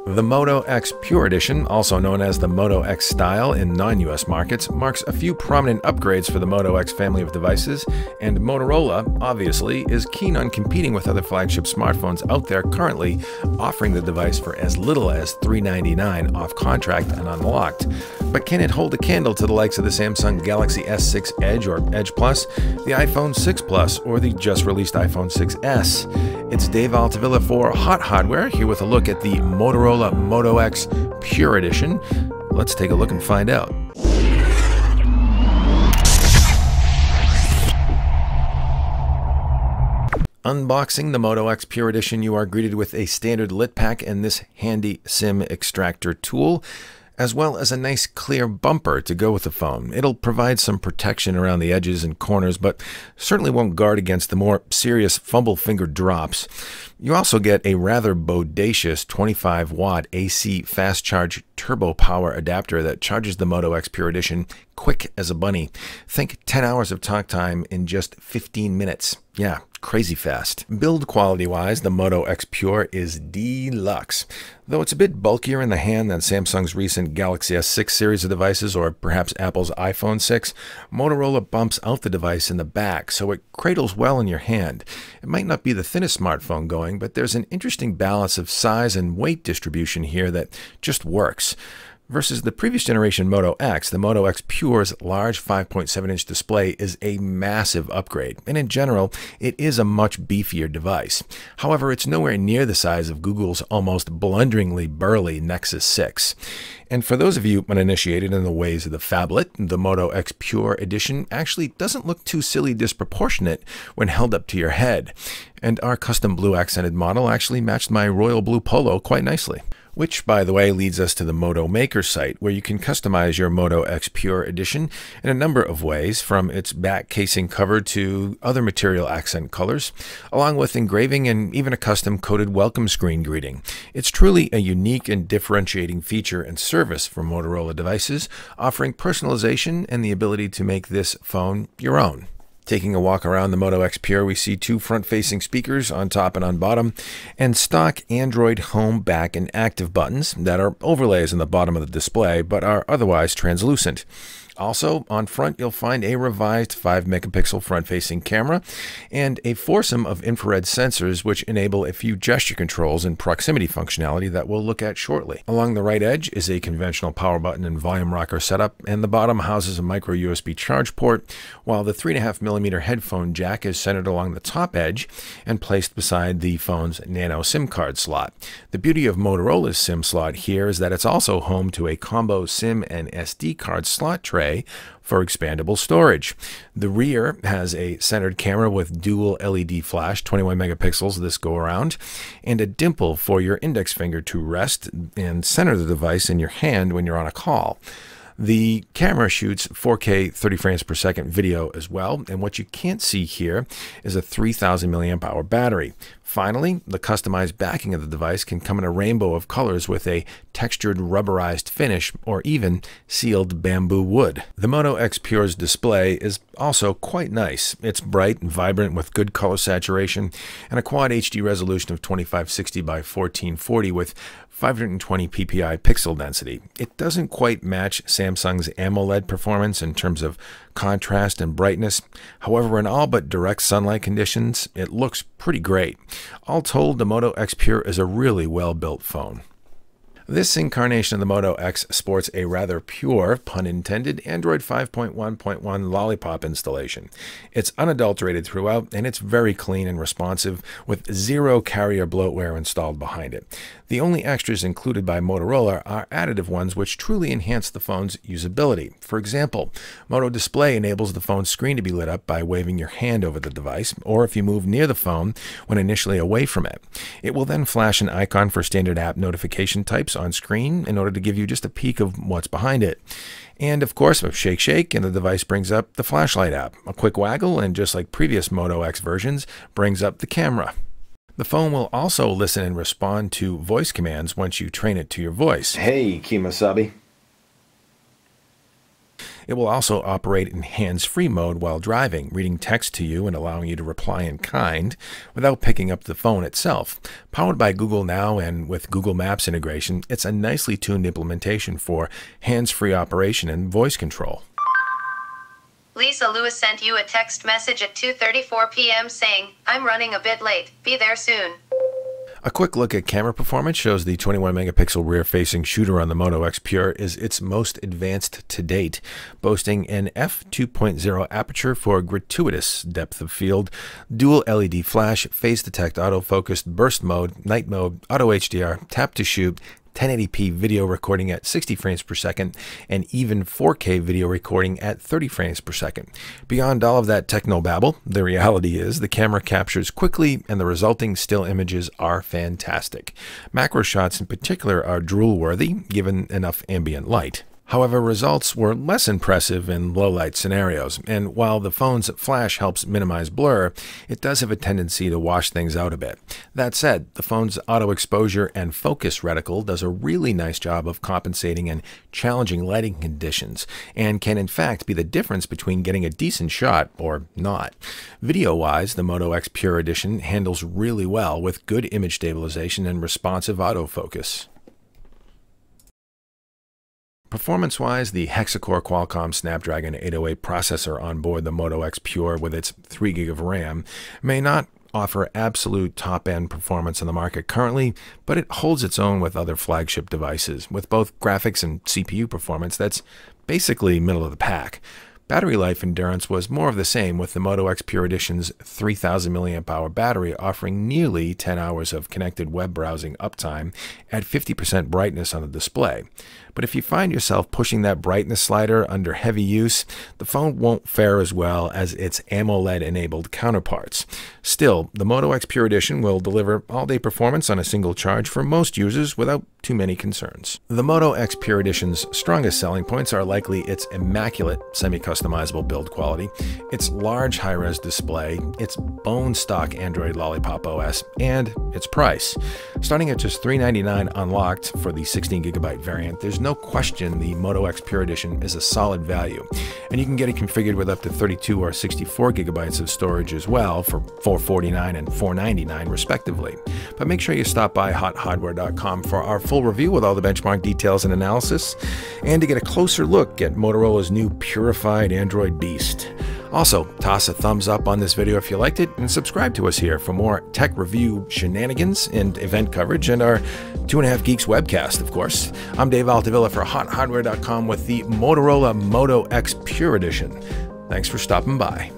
The Moto X Pure Edition, also known as the Moto X Style in non-US markets, marks a few prominent upgrades for the Moto X family of devices, and Motorola, obviously, is keen on competing with other flagship smartphones out there currently offering the device for as little as $399 off contract and unlocked. But can it hold a candle to the likes of the Samsung Galaxy S6 Edge or Edge Plus, the iPhone 6 Plus, or the just-released iPhone 6s? It's Dave Altavilla for HotHardware, here with a look at the Motorola Moto X Pure Edition. Let's take a look and find out. Unboxing the Moto X Pure Edition, you are greeted with a standard lit pack and this handy SIM extractor tool, as well as a nice clear bumper to go with the phone. It'll provide some protection around the edges and corners, but certainly won't guard against the more serious fumble finger drops. You also get a rather bodacious 25-watt AC fast charge turbo power adapter that charges the Moto X Pure Edition quick as a bunny. Think 10 hours of talk time in just 15 minutes. Yeah, crazy fast. Build quality-wise, the Moto X Pure is deluxe. Though it's a bit bulkier in the hand than Samsung's recent Galaxy S6 series of devices or perhaps Apple's iPhone 6, Motorola bumps out the device in the back so it cradles well in your hand. It might not be the thinnest smartphone going, but there's an interesting balance of size and weight distribution here that just works. Versus the previous generation Moto X, the Moto X Pure's large 5.7-inch display is a massive upgrade, and in general, it is a much beefier device. However, it's nowhere near the size of Google's almost blunderingly burly Nexus 6. And for those of you uninitiated in the ways of the phablet, the Moto X Pure Edition actually doesn't look too silly disproportionate when held up to your head. And our custom blue accented model actually matched my royal blue polo quite nicely. Which, by the way, leads us to the Moto Maker site, where you can customize your Moto X Pure Edition in a number of ways, from its back casing cover to other material accent colors, along with engraving and even a custom coded welcome screen greeting. It's truly a unique and differentiating feature and service for Motorola devices, offering personalization and the ability to make this phone your own. Taking a walk around the Moto X Pure, we see two front-facing speakers on top and on bottom, and stock Android home, back, and active buttons that are overlays on the bottom of the display, but are otherwise translucent. Also, on front, you'll find a revised 5-megapixel front-facing camera and a foursome of infrared sensors which enable a few gesture controls and proximity functionality that we'll look at shortly. Along the right edge is a conventional power button and volume rocker setup, and the bottom houses a micro USB charge port, while the 3.5mm headphone jack is centered along the top edge and placed beside the phone's nano SIM card slot. The beauty of Motorola's SIM slot here is that it's also home to a combo SIM and SD card slot tray for expandable storage. The rear has a centered camera with dual LED flash, 21 megapixels this go around, and a dimple for your index finger to rest and center the device in your hand when you're on a call. The camera shoots 4K 30 frames per second video as well, and what you can't see here is a 3000 milliamp hour battery. Finally, the customized backing of the device can come in a rainbow of colors with a textured rubberized finish or even sealed bamboo wood. The Moto X Pure's display is also quite nice. It's bright and vibrant with good color saturation and a quad HD resolution of 2560 by 1440 with 520 ppi pixel density. It doesn't quite match Samsung's AMOLED performance in terms of contrast and brightness. However, in all but direct sunlight conditions, it looks pretty great. All told, the Moto X Pure is a really well-built phone. This incarnation of the Moto X sports a rather pure, pun intended, Android 5.1.1 Lollipop installation. It's unadulterated throughout, and it's very clean and responsive, with zero carrier bloatware installed behind it. The only extras included by Motorola are additive ones which truly enhance the phone's usability. For example, Moto Display enables the phone's screen to be lit up by waving your hand over the device, or if you move near the phone when initially away from it. It will then flash an icon for standard app notification types on screen in order to give you just a peek of what's behind it. And of course, a shake and the device brings up the flashlight app. A quick waggle and just like previous Moto X versions, brings up the camera. The phone will also listen and respond to voice commands once you train it to your voice. Hey, Kimasabi. It will also operate in hands-free mode while driving, reading text to you and allowing you to reply in kind without picking up the phone itself. Powered by Google Now and with Google Maps integration, it's a nicely tuned implementation for hands-free operation and voice control. Lisa Lewis sent you a text message at 2:34 p.m. saying, "I'm running a bit late. Be there soon." A quick look at camera performance shows the 21-megapixel rear-facing shooter on the Moto X Pure is its most advanced to date, boasting an f2.0 aperture for gratuitous depth of field, dual LED flash, phase detect autofocus, burst mode, night mode, auto HDR, tap to shoot, 1080p video recording at 60 frames per second, and even 4K video recording at 30 frames per second. Beyond all of that technobabble, the reality is the camera captures quickly and the resulting still images are fantastic. Macro shots in particular are drool-worthy, given enough ambient light. However, results were less impressive in low-light scenarios, and while the phone's flash helps minimize blur, it does have a tendency to wash things out a bit. That said, the phone's auto exposure and focus reticle does a really nice job of compensating in challenging lighting conditions, and can in fact be the difference between getting a decent shot or not. Video-wise, the Moto X Pure Edition handles really well with good image stabilization and responsive autofocus. Performance-wise, the hexa-core Qualcomm Snapdragon 808 processor on board the Moto X Pure with its 3 GB of RAM may not offer absolute top-end performance on the market currently, but it holds its own with other flagship devices, with both graphics and CPU performance that's basically middle of the pack. Battery life endurance was more of the same, with the Moto X Pure Edition's 3000 mAh battery offering nearly 10 hours of connected web browsing uptime at 50% brightness on the display. But if you find yourself pushing that brightness slider under heavy use, the phone won't fare as well as its AMOLED-enabled counterparts. Still, the Moto X Pure Edition will deliver all-day performance on a single charge for most users without too many concerns. The Moto X Pure Edition's strongest selling points are likely its immaculate semi-customizable build quality, its large high-res display, its bone-stock Android Lollipop OS, and its price. Starting at just $399 unlocked for the 16GB variant, there's no question the Moto X Pure Edition is a solid value, and you can get it configured with up to 32 or 64 GB of storage as well for $449 and $499 respectively. But make sure you stop by HotHardware.com for our full review with all the benchmark details and analysis, and to get a closer look at Motorola's new purified Android beast. Also, toss a thumbs up on this video if you liked it, and subscribe to us here for more tech review shenanigans and event coverage, and our 2.5 Geeks webcast, of course. I'm Dave Altavilla for HotHardware.com with the Motorola Moto X Pure Edition. Thanks for stopping by.